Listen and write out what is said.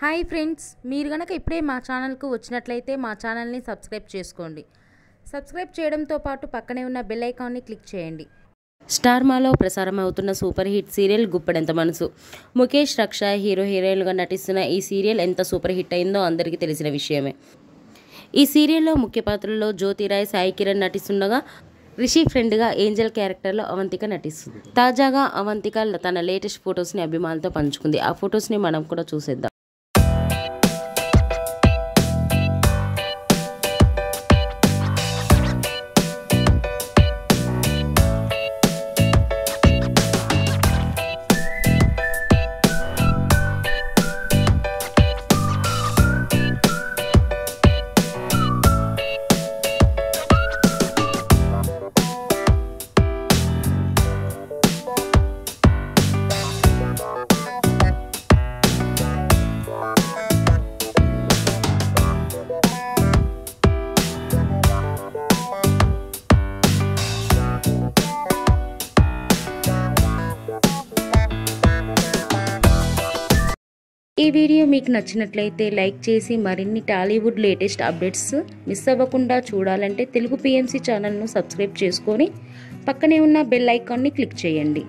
Hi friends, మీరు గనక ఇప్పుడే మా ఛానల్కు వచ్చినట్లయితే మా ఛానల్ని సబ్స్క్రైబ్ చేసుకోండి. సబ్స్క్రైబ్ చేయడంతో పాటు పక్కనే ఉన్న బెల్ ఐకాన్ని క్లిక్ చేయండి. స్టార్ మాలో ప్రసారం అవుతున్న సూపర్ హిట్ సీరియల్ గుప్పెడంత మనసు. ముఖేష్, రక్ష హీరో హీరోయిన్లుగా నటిస్తున్న ఈ సీరియల్ ఎంత సూపర్ హిట్ అయిందో అందరికీ తెలిసిన విషయమే. ఈ సీరియల్లో ముఖ్య పాత్రల్లో జ్యోతిరాయ్, సాయి కిరణ్ నటిస్తుండగా రిషి ఫ్రెండ్గా ఏంజల్ క్యారెక్టర్లో అవంతిక నటిస్తుంది. తాజాగా అవంతిక తన లేటెస్ట్ ఫొటోస్ని అభిమానులతో పంచుకుంది. ఆ ఫొటోస్ని మనం కూడా చూసేద్దాం. ఈ వీడియో మీకు నచ్చినట్లయితే లైక్ చేసి మరిన్ని టాలీవుడ్ లేటెస్ట్ అప్డేట్స్ మిస్ అవ్వకుండా చూడాలంటే తెలుగు PMC ఛానల్ను సబ్స్క్రైబ్ చేసుకొని పక్కనే ఉన్న బెల్ ఐకాన్ని క్లిక్ చేయండి.